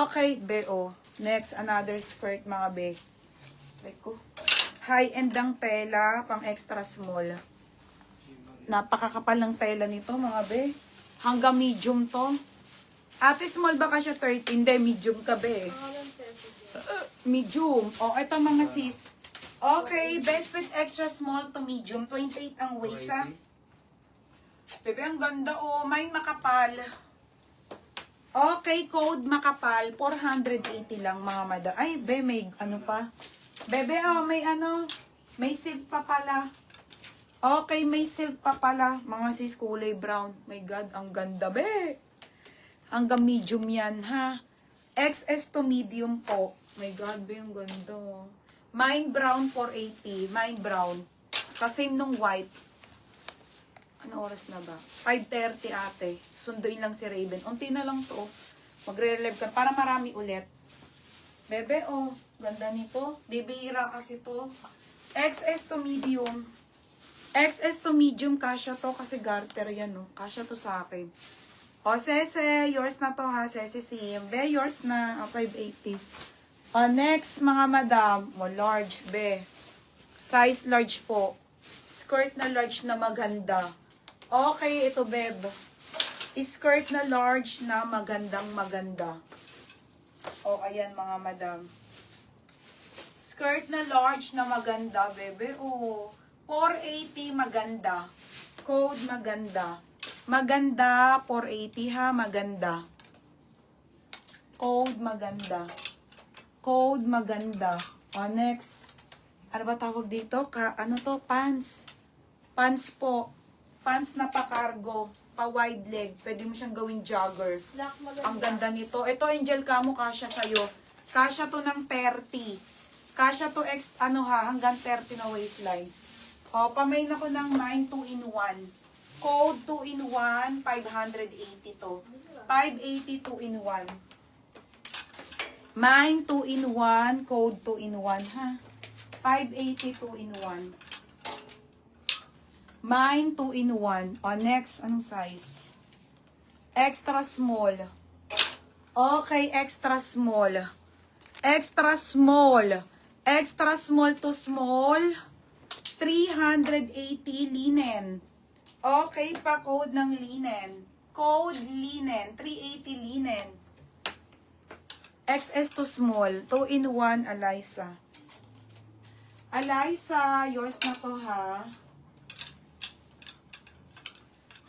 Okay, be, oh. Next, another skirt, mga be. Like, high-end ang tela, pang extra small. Napakakapal ng tela nito, mga be. Hanggang medium to. Ate, small ba ka siya 13? Hindi, medium ka, be. Medium. Oh, ito mga sis. Okay, best fit extra small to medium. 28 ang waist, ha? Bebe, ang ganda, oh. May makapal. Okay, code makapal. 480 lang, mga madam. Ay, be, may ano pa. Bebe, oh, may ano. May silk pa pala. Okay, may silk pa pala. Mga sis, kulay brown. My God, ang ganda, be. Hanggang medium yan, ha? XS to medium po. My God, be, ang ganda. Mine brown, 480. Mine brown. Kasame nung white. Ano oras na ba? 5:30 ate. Sunduin lang si Raven. Unti na lang to. Magre-relive ka. Para marami ulit. Bebe, oh. Ganda nito. Bibihira kasi to. XS to medium. XS to medium. Kasya to kasi garter yan, no. Kasya to sa akin. O, Sese. Yours na to, ha. Sese Sim. Be, yours na. 580. O, next, mga madam. O, large, be. Size large po. Skirt na large na maganda. Okay, ito, beb. Skirt na large na magandang maganda. O, ayan, mga madam. Skirt na large na maganda, bebe. O, 480 maganda. Code maganda. Maganda, 480 ha, maganda. Code maganda. Code maganda. O, next. Ano ba tawag dito? Ano to? Pants. Pants po. Pants na pa-cargo. Pa-wide leg. Pwede mo siyang gawing jogger. Ang ganda nito. Ito, Angel Camo, kasya sa'yo. Kasya to ng 30. Kasya to hanggang 30 na waistline. O, pamain ako ng mine 2-in-1. Code 2-in-1, 580 to. 580 2-in-1. Mine 2-in-1, code 2-in-1, ha? 580 2-in-1. Mine 2-in-1. O, next, anong size? Extra small. Okay, extra small. Extra small. Extra small to small. 380 linen. Okay, pa code ng linen. Code linen. 380 linen. XS to small. 2-in-1, Alyssa. Alyssa, yours na to, ha?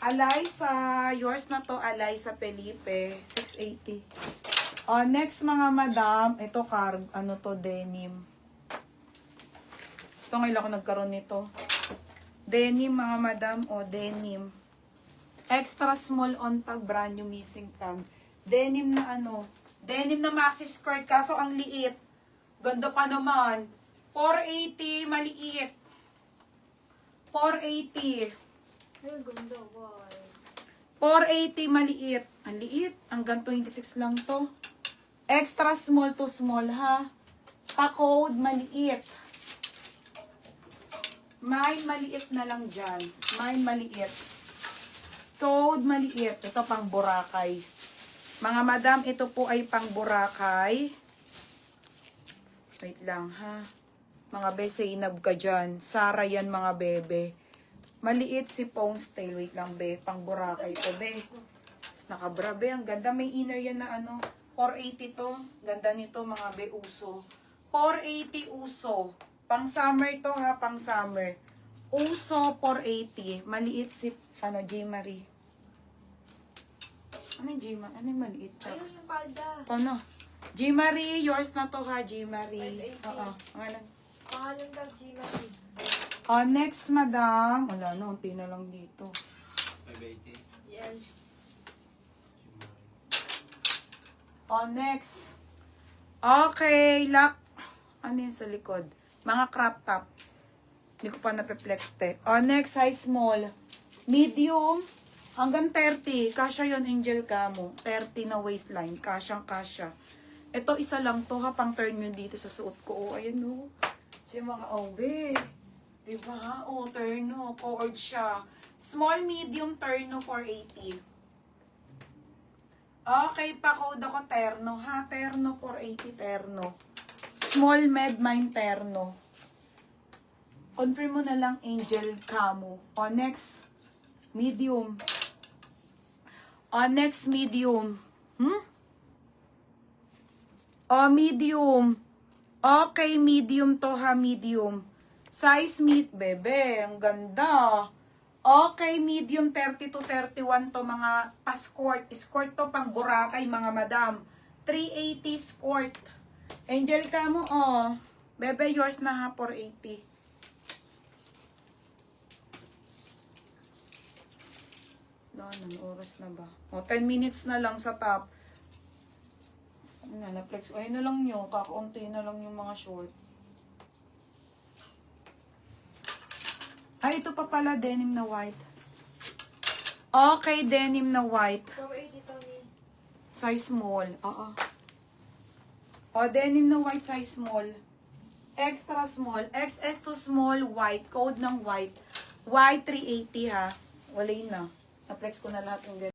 Alyssa, yours na to, Alyssa Felipe. 680. O, next, mga madam. Ito, ano to, denim. Ito, ngayon ako nagkaroon nito. Denim, mga madam. O, denim. Extra small on tag, brand new missing tag. Denim na ano. Denim na maxi skirt, kaso ang liit. Ganda pa naman. 480, maliit. 480. Ay, ganda, wow. 480, maliit. Ang liit. Hanggang 26 lang to. Extra small to small, ha? Pa-code, maliit. Mine, maliit na lang dyan. Mine, maliit. Code, maliit. Ito, pang Boracay. Mga madam, ito po ay pang Boracay. Wait lang, ha? Mga be, Zainab ka dyan. Sara yan, mga bebe. Maliit si Pong's tail. Wait lang, be. Pang Boracay to, be. Nakabra, be. Ang ganda. May inner yan na ano. 480 to. Ganda nito, mga be. Uso. 480 uso. Pang summer to, ha. Pang summer. Uso, 480. Maliit si, ano, J. Marie. Ano yung J. Marie? Ano yung maliit? Ayun yung palda. Ito, no. J. Marie, yours na to, ha. J. Marie. Oo. Pangalan. Pangalan daw, Gina. Oh, next, madam. Wala na, unti na lang dito. 580. Yes. Oh, next. Okay, lock. Ano yun sa likod? Mga crop top. Hindi ko pa napiplex, te. Oh, next, size small. Medium. Hanggang 30. Kasya yon Angel Camo. 30 na waistline. Kasyang kasya. Ito, isa lang to, ha. Pang turn yun dito sa suot ko. Oh, ayan, oh. Siya mga obe. Diba? Oh, terno. Cord siya. Small, medium, terno, 480. Okay, pa-code ako terno, ha? Terno, 480 terno. Small, med, mine, terno. Confirm mo na lang, Angel Camo. O, next, medium. O, next, medium. O, medium. Okay, medium to, ha? Medium. Size meat, bebe. Ang ganda. Okay, medium 30 to 31 to mga pa-skirt. Skirt to pang Boracay, mga madam. 380 skirt. Angel ka mo, oh. Bebe, yours na ha, 480. Anong oras na ba? O, 10 minutes na lang sa top. Ano na, na-flex. Ayun na lang nyo. Kakaunti na lang yung mga short. Ay, ito pa pala, denim na white. Okay, denim na white. 480 Tony. Size small. Oo. O, denim na white, size small. Extra small. XS to small, white. Code ng white. White 380 ha. Wala yun na. Na-flex ko na lahat ng